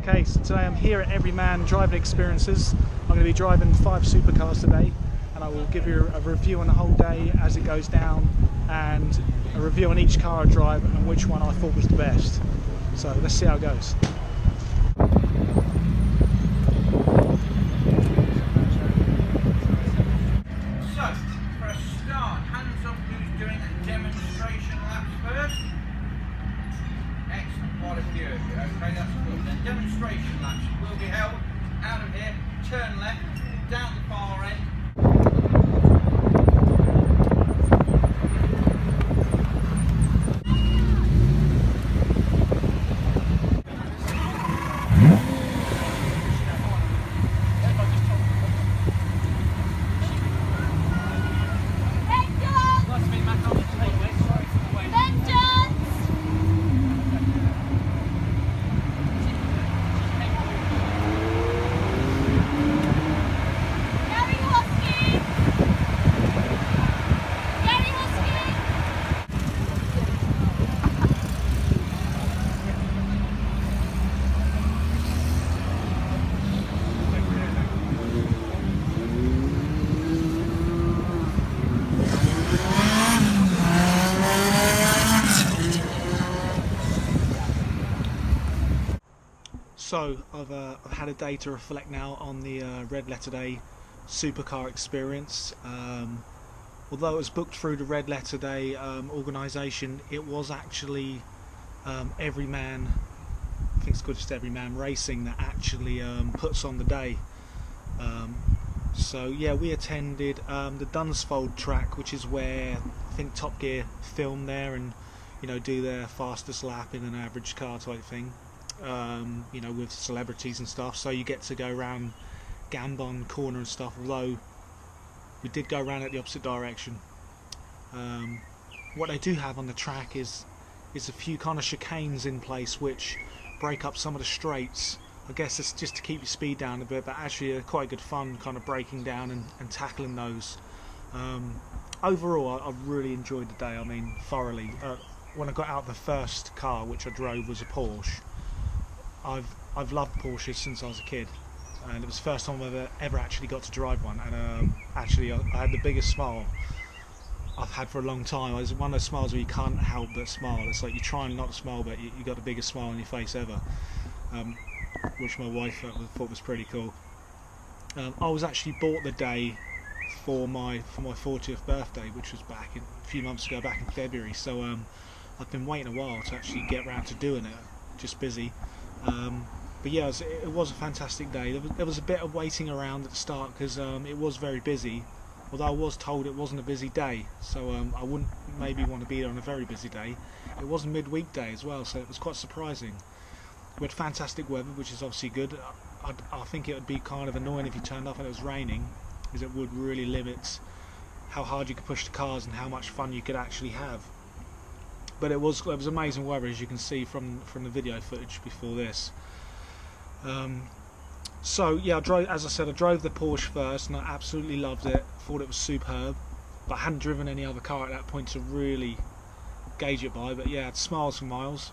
Okay, so today I'm here at Everyman Driving Experiences. I'm going to be driving 5 supercars today, and I will give you a review on the whole day as it goes down, and a review on each car I drive and which one I thought was the best. So let's see how it goes. So, for a start, hands up who's doing a demonstration laps first. Excellent, quite a few of you. Okay, that's good. Then demonstration laps will be held out of here, turn left, down the far end. So I've had a day to reflect now on the Red Letter Day supercar experience. Although it was booked through the Red Letter Day organisation, it was actually Everyman, I think it's called just Everyman Racing, that actually puts on the day. So yeah, we attended the Dunsfold track, which is where I think Top Gear film there and do their fastest lap in an average car type thing. With celebrities and stuff, so you get to go around Gambon corner and stuff, although we did go around at the opposite direction. What they do have on the track is a few kind of chicanes in place which break up some of the straights. I guess it's just to keep your speed down a bit, but actually quite good fun kind of breaking down and tackling those. Overall, I really enjoyed the day, I mean thoroughly. When I got out the first car which I drove was a Porsche. I've loved Porsches since I was a kid, and it was the first time I've ever actually got to drive one, and actually I had the biggest smile I've had for a long time. It was one of those smiles where you can't help but smile. It's like you're trying not to smile, but you got the biggest smile on your face ever, which my wife thought was pretty cool. I was actually bought the day for my 40th birthday, which was back a few months ago, back in February, so I've been waiting a while to actually get around to doing it, just busy. But yeah, it was a fantastic day. There was a bit of waiting around at the start because it was very busy, although I was told it wasn't a busy day, so I wouldn't maybe want to be there on a very busy day. It was a midweek day as well, so it was quite surprising. We had fantastic weather, which is obviously good. I think it would be kind of annoying if you turned up and it was raining, because it would really limit how hard you could push the cars and how much fun you could actually have. But it was amazing weather, as you can see from the video footage before this. So yeah, I drove the Porsche first, and I absolutely loved it. Thought it was superb, but I hadn't driven any other car at that point to really gauge it by. But yeah, it's smiles for miles.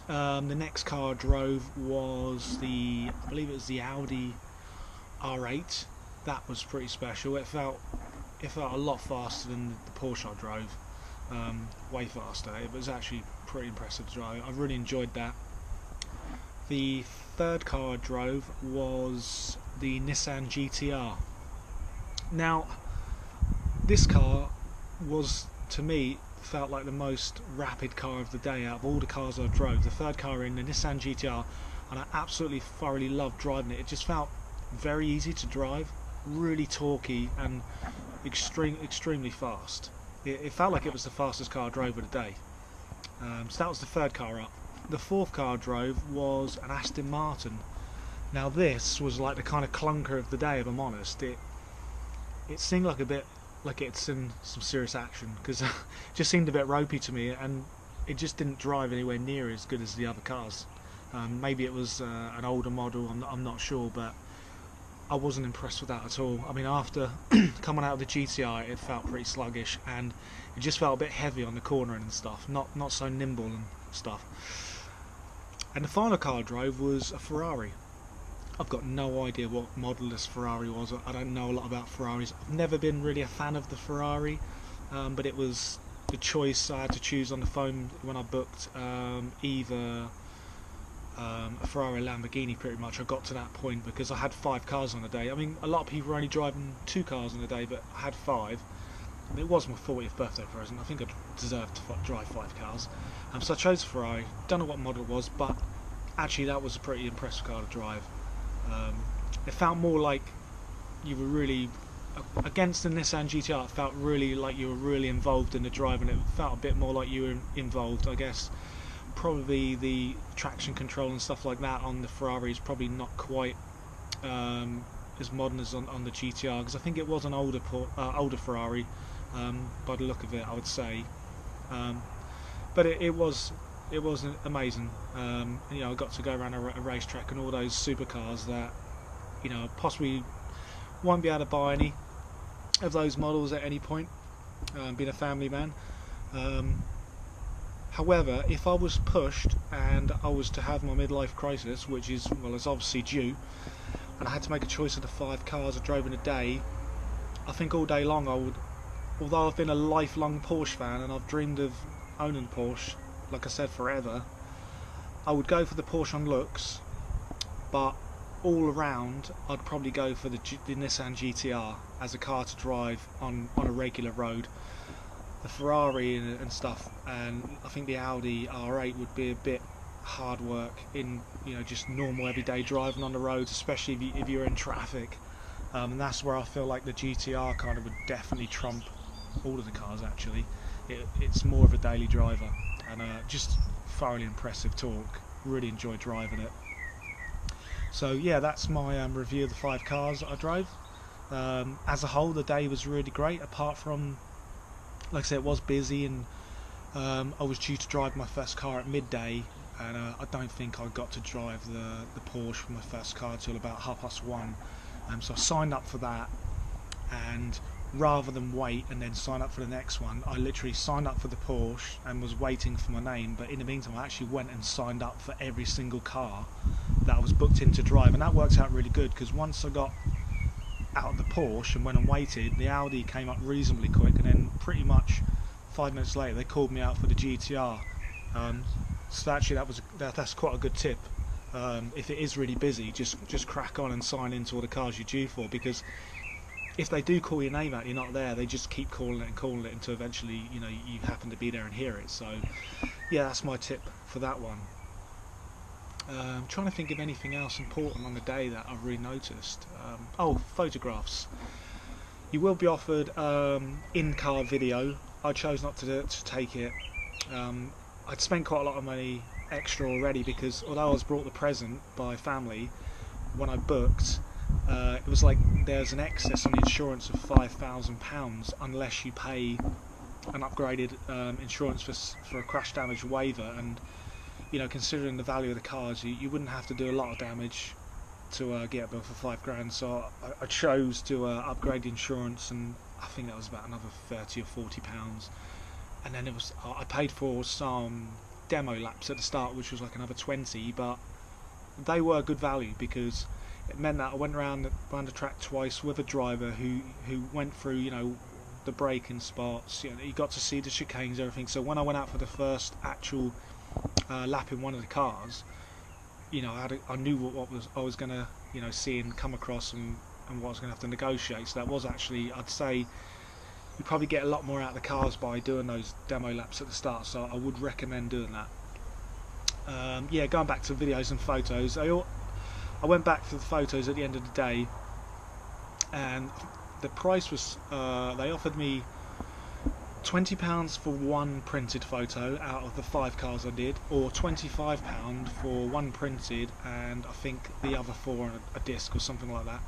The next car I drove was I believe it was the Audi R8. That was pretty special. It felt a lot faster than the Porsche I drove. Way faster. It was actually pretty impressive to drive. I really enjoyed that. The third car I drove was the Nissan Gtr. Now, this car was, to me, felt like the most rapid car of the day out of all the cars I drove. The third car in, the Nissan Gtr, and I absolutely thoroughly loved driving it. It just felt very easy to drive, really torquey and extremely fast. It felt like it was the fastest car I drove of the day. So that was the third car up. The fourth car I drove was an Aston Martin. Now this was like the kind of clunker of the day, if I'm honest. It seemed like a bit like it's in some serious action, because it just seemed a bit ropey to me, and it just didn't drive anywhere near as good as the other cars. Maybe it was an older model, I'm not sure, but I wasn't impressed with that at all. I mean, after coming out of the GTI, it felt pretty sluggish, and it just felt a bit heavy on the corner and stuff, not so nimble and stuff. And the final car I drove was a Ferrari. I've got no idea what model this Ferrari was. I don't know a lot about Ferraris. I've never been really a fan of the Ferrari, but it was the choice I had to choose on the phone when I booked either a Ferrari or Lamborghini. Pretty much I got to that point because I had 5 cars on a day. I mean, a lot of people are only driving 2 cars on a day, but I had 5. It was my 40th birthday present. I think I deserved to drive 5 cars. So I chose a Ferrari. Don't know what model it was, but actually that was a pretty impressive car to drive. It felt more like you were really against the Nissan Gtr. It felt really like you were really involved in the drive, and it felt a bit more like you were involved. I guess probably the traction control and stuff like that on the Ferrari is probably not quite as modern as on the GTR, because I think it was an older Ferrari by the look of it, I would say. But it was amazing. You know, I got to go around a racetrack and all those supercars that, you know, possibly won't be able to buy any of those models at any point, being a family man. However, if I was pushed and I was to have my midlife crisis, which is, well, it's obviously due, and I had to make a choice of the 5 cars I drove in a day, I think all day long I would, although I've been a lifelong Porsche fan and I've dreamed of owning Porsche, like I said, forever, I would go for the Porsche on looks, but all around I'd probably go for the Nissan Gtr as a car to drive on a regular road. The Ferrari and stuff, and I think the Audi R8 would be a bit hard work in, you know, just normal everyday driving on the roads, especially if you're in traffic. And that's where I feel like the GTR kind of would definitely trump all of the cars. Actually, it's more of a daily driver, and just thoroughly impressive torque. Really enjoyed driving it. So yeah, that's my review of the 5 cars that I drove. As a whole, the day was really great, apart from, like I said, it was busy, and I was due to drive my first car at midday, and I don't think I got to drive the Porsche for my first car till about 1:30. So I signed up for that, and rather than wait and then sign up for the next one, I literally signed up for the Porsche and was waiting for my name. But in the meantime, I actually went and signed up for every single car that I was booked in to drive, and that worked out really good, because once I got out of the Porsche and went and waited, the Audi came up reasonably quick, and then pretty much 5 minutes later they called me out for the GTR. So actually that's quite a good tip. If it is really busy, just crack on and sign into all the cars you're due for, because if they do call your name out, you're not there, they just keep calling it until eventually, you know, you happen to be there and hear it. So yeah, that's my tip for that one. I'm trying to think of anything else important on the day that I've really noticed. Photographs. You will be offered in-car video. I chose not to take it. I'd spent quite a lot of money extra already, because although I was brought the present by family, when I booked, it was like there's an excess on the insurance of £5,000 unless you pay an upgraded insurance for a crash damage waiver. And you know, considering the value of the cars, you wouldn't have to do a lot of damage to get a bill for £5,000. So I chose to upgrade the insurance, and I think that was about another £30 or £40. And then I paid for some demo laps at the start, which was like another 20, but they were good value, because it meant that I went around the track twice with a driver who went through, you know, the braking spots. You know, you got to see the chicanes, everything. So when I went out for the first actual lap in one of the cars, you know, I knew what I was going to, you know, see and come across, and what I was going to have to negotiate. So that was actually, I'd say, you probably get a lot more out of the cars by doing those demo laps at the start. So I would recommend doing that. Yeah, going back to videos and photos, I went back for the photos at the end of the day, and the price was, they offered me £20 for one printed photo out of the 5 cars I did, or £25 for one printed, and I think the other 4 on a disc or something like that.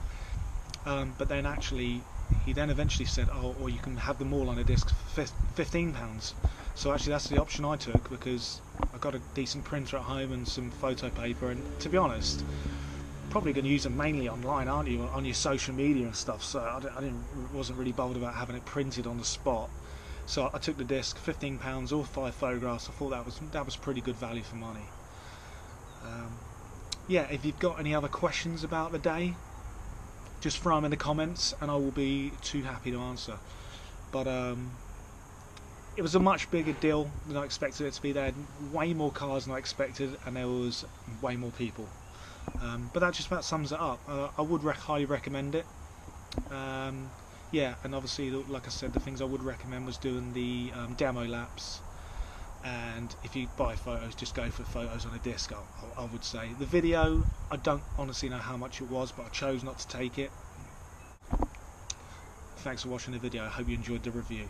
But then actually, he then eventually said, or you can have them all on a disc for £15. So actually that's the option I took, because I got a decent printer at home and some photo paper, and to be honest, probably going to use them mainly online, aren't you, on your social media and stuff. So I wasn't really bothered about having it printed on the spot. So I took the disc, £15, all 5 photographs. I thought that was pretty good value for money. Yeah, if you've got any other questions about the day, just throw them in the comments and I will be too happy to answer. But it was a much bigger deal than I expected it to be. There had way more cars than I expected, and there was way more people. But that just about sums it up. I would highly recommend it. Yeah, and obviously, like I said, the things I would recommend was doing the demo laps. And if you buy photos, just go for photos on a disc, I would say. The video, I don't honestly know how much it was, but I chose not to take it. Thanks for watching the video. I hope you enjoyed the review.